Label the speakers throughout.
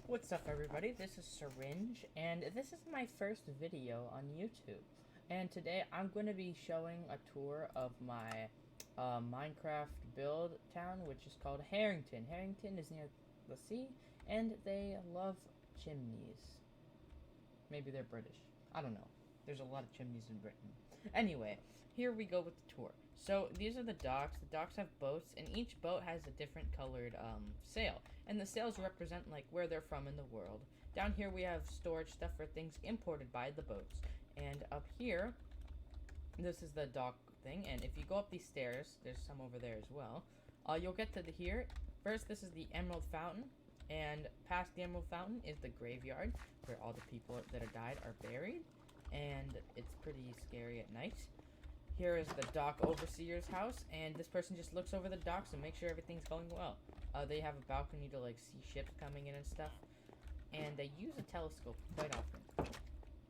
Speaker 1: What's up, everybody? This is Syringe, and this is my first video on YouTube. And today I'm going to be showing a tour of my Minecraft build town, which is called Harrington. Harrington is near the sea, and they love chimneys. Maybe they're British. I don't know. There's a lot of chimneys in Britain. Anyway, here we go with the tour. So these are the docks. The docks have boats, and each boat has a different colored sail. And the sails represent like where they're from in the world. Down here we have storage stuff for things imported by the boats. And up here, this is the dock thing. And if you go up these stairs, there's some over there as well. You'll get to here. First, this is the Emerald Fountain. And past the Emerald Fountain is the graveyard, where all the people that have died are buried. And it's pretty scary at night. Here is the dock overseer's house, and this person just looks over the docks and makes sure everything's going well. They have a balcony to like see ships coming in and stuff, and they use a telescope quite often.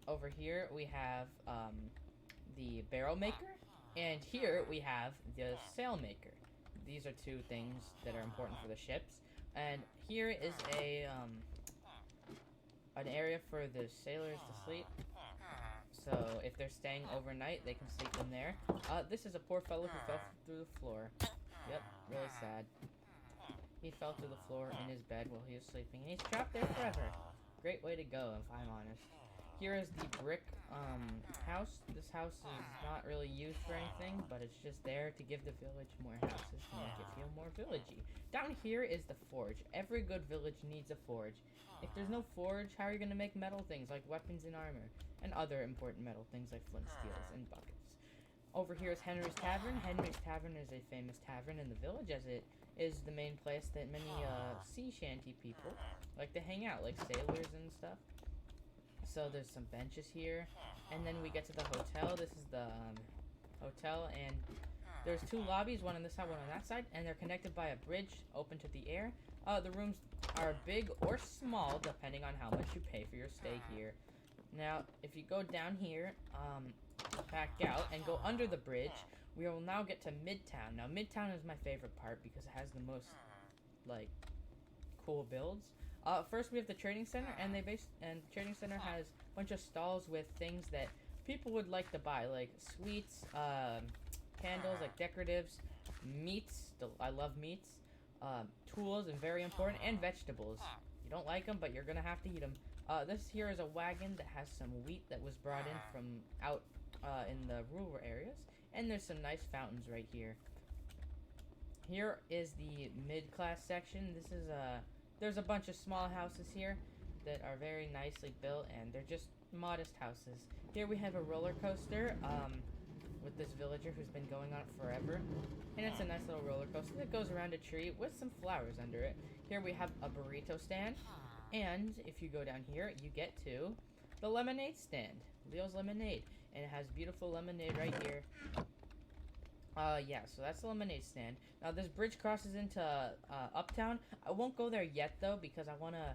Speaker 1: Over here we have the barrel maker, and here we have the sail maker. These are two things that are important for the ships. And here is an area for the sailors to sleep. So if they're staying overnight, they can sleep in there. This is a poor fellow who fell through the floor. Yep, really sad. He fell through the floor in his bed while he was sleeping, and he's trapped there forever. Great way to go, if I'm honest. Here is the brick house. This house is not really used for anything, but it's just there to give the village more houses to make it feel more villagey. Down here is the forge. Every good village needs a forge. If there's no forge, how are you going to make metal things like weapons and armor? And other important metal things like flint steels and buckets. Over here is Henry's Tavern. Henry's Tavern is a famous tavern in the village, as it is the main place that many sea shanty people like to hang out, like sailors and stuff. So there's some benches here, and then we get to the hotel. This is the hotel, and there's two lobbies, one on this side, one on that side, and they're connected by a bridge open to the air. The rooms are big or small, depending on how much you pay for your stay here. Now, if you go down here, back out, and go under the bridge, we will now get to Midtown. Now, Midtown is my favorite part because it has the most, like, cool builds. First, we have the trading center, and the trading center has a bunch of stalls with things that people would like to buy, like sweets, candles, like decoratives, meats. I love meats. Tools, and very important, and vegetables. You don't like them, but you're gonna have to eat them. This here is a wagon that has some wheat that was brought in from out in the rural areas. And there's some nice fountains right here. Here is the mid-class section. This is there's a bunch of small houses here that are very nicely built, and they're just modest houses. Here we have a roller coaster with this villager who's been going on it forever. And it's a nice little roller coaster that goes around a tree with some flowers under it. Here we have a burrito stand. And if you go down here, you get to the lemonade stand. Leo's Lemonade. And it has beautiful lemonade right here. Yeah, so that's the lemonade stand. Now, this bridge crosses into Uptown. I won't go there yet, though, because I want to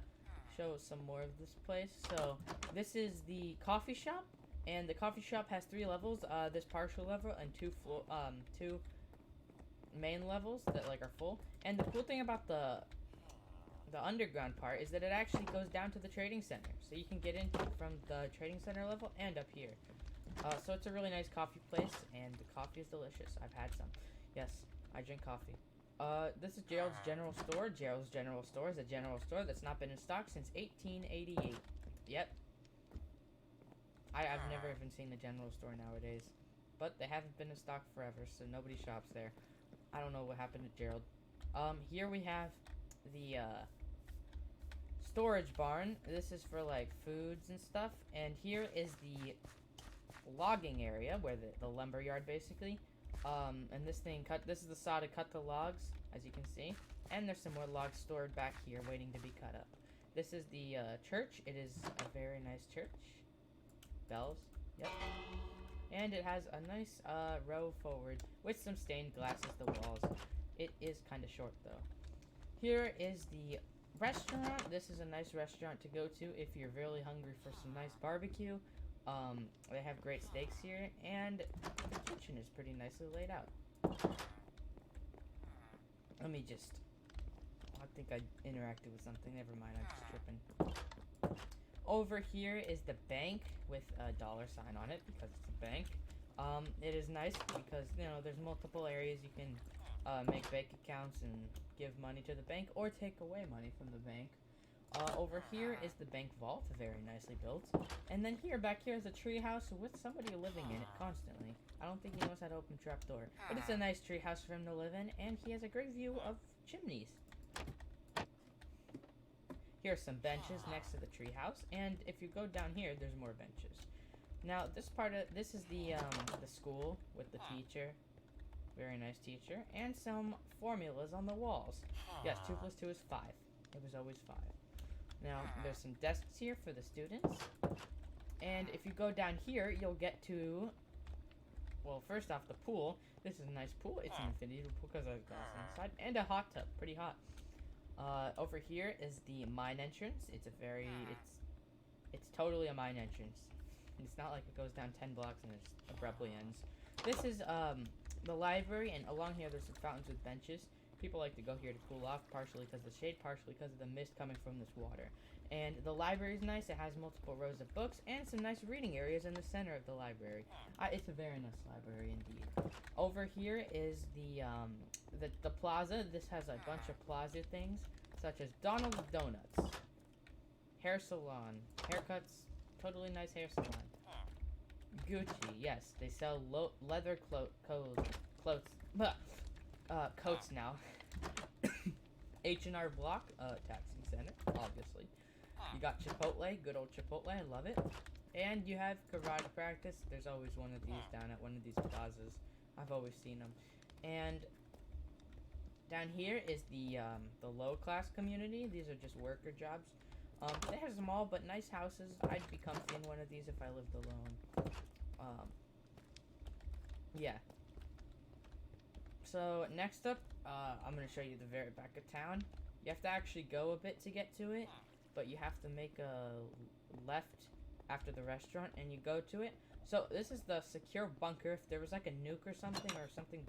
Speaker 1: show some more of this place. So, this is the coffee shop. And the coffee shop has 3 levels. This partial level and 2 main levels that, like, are full. And the cool thing about the underground part is that it actually goes down to the trading center, so you can get in from the trading center level and up here. So it's a really nice coffee place, and the coffee is delicious. I've had some. Yes, I drink coffee. This is Gerald's General Store. Gerald's General Store is a general store that's not been in stock since 1888. Yep. I've never even seen the general store nowadays, but they haven't been in stock forever, so nobody shops there. I don't know what happened to Gerald. Here we have the storage barn. This is for like foods and stuff, and here is the logging area where the lumber yard basically. And this is the saw to cut the logs, as you can see, and there's some more logs stored back here waiting to be cut up. This is the church. It is a very nice church. Bells, yep. And it has a nice row forward with some stained glass as the walls. It is kind of short though. Here is the restaurant. This is a nice restaurant to go to if you're really hungry for some nice barbecue. They have great steaks here, and the kitchen is pretty nicely laid out. Let me just I think I interacted with something. Never mind, I'm just tripping. Over here is the bank with a dollar sign on it because it's a bank. It is nice because, you know, there's multiple areas you can make bank accounts and give money to the bank or take away money from the bank. Over here is the bank vault, very nicely built. And then back here is a tree house with somebody living in it constantly. I don't think he knows how to open trapdoor, but it's a nice tree house for him to live in, and he has a great view of chimneys. Here's some benches next to the tree house, and if you go down here, there's more benches. Now, this is the school with the teacher. Very nice teacher. And some formulas on the walls. Yes, 2 + 2 is 5. It was always 5. Now, there's some desks here for the students. And if you go down here, you'll get to... Well, first off, the pool. This is a nice pool. It's an infinity pool because there's glass inside. And a hot tub. Pretty hot. Over here is the mine entrance. It's totally a mine entrance. It's not like it goes down 10 blocks and it abruptly ends. This is, the library, and along here there's some fountains with benches. People like to go here to cool off, partially because of the shade, partially because of the mist coming from this water. And the library is nice. It has multiple rows of books and some nice reading areas in the center of the library. It's a very nice library indeed. Over here is the plaza. This has a bunch of plaza things, such as Donald's Donuts, hair salon, haircuts, totally nice hair salon. Gucci, yes, they sell leather coats now. H&R Block, taxi center, obviously. You got Chipotle, good old Chipotle, I love it. And you have karate practice. There's always one of these down at one of these plazas. I've always seen them. And down here is the low-class community. These are just worker jobs. They have small but nice houses. I'd be comfy in one of these if I lived alone. Yeah. So, next up, I'm going to show you the very back of town. You have to actually go a bit to get to it, but you have to make a left after the restaurant, and you go to it. So, this is the secure bunker. If there was like a nuke or something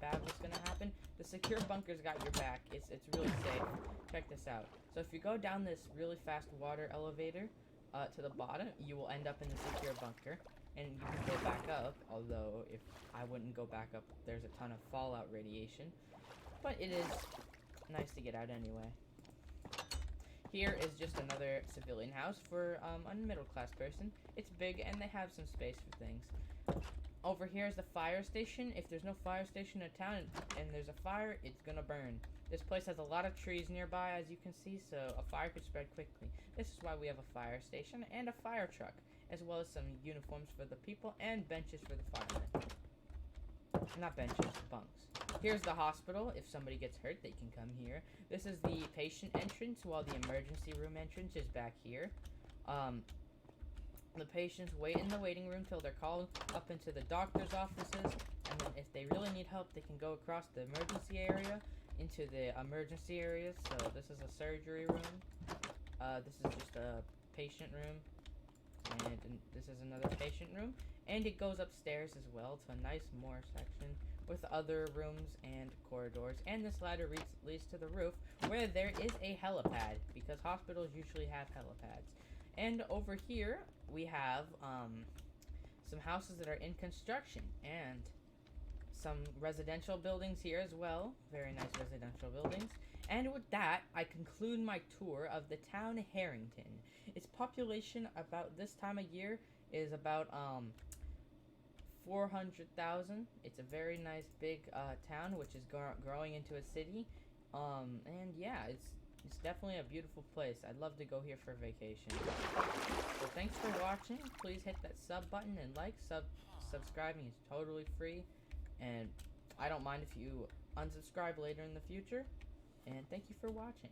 Speaker 1: bad was going to happen, the secure bunker's got your back. It's really safe. Check this out. So, if you go down this really fast water elevator to the bottom, you will end up in the secure bunker. And you can go back up, although if I wouldn't go back up, there's a ton of fallout radiation. But it is nice to get out anyway. Here is just another civilian house for a middle-class person. It's big, and they have some space for things. Over here is the fire station. If there's no fire station in town and there's a fire, it's gonna burn. This place has a lot of trees nearby, as you can see, so a fire could spread quickly. This is why we have a fire station and a fire truck, as well as some uniforms for the people and benches for the firemen. Not benches, bunks. Here's the hospital. If somebody gets hurt, they can come here. This is the patient entrance, while the emergency room entrance is back here. The patients wait in the waiting room till they're called up into the doctor's offices, and then if they really need help, they can go across the emergency area into the emergency areas. So this is a surgery room. This is just a patient room. And this is another patient room. And it goes upstairs as well to a nice more section with other rooms and corridors. And this ladder leads to the roof, where there is a helipad, because hospitals usually have helipads. And over here, we have some houses that are in construction, and some residential buildings here as well. Very nice residential buildings. And with that, I conclude my tour of the town Harrington. Its population about this time of year is about 400,000. It's a very nice big town, which is growing into a city. And yeah, it's definitely a beautiful place. I'd love to go here for vacation. So thanks for watching. Please hit that sub button and subscribing is totally free. And I don't mind if you unsubscribe later in the future. And thank you for watching.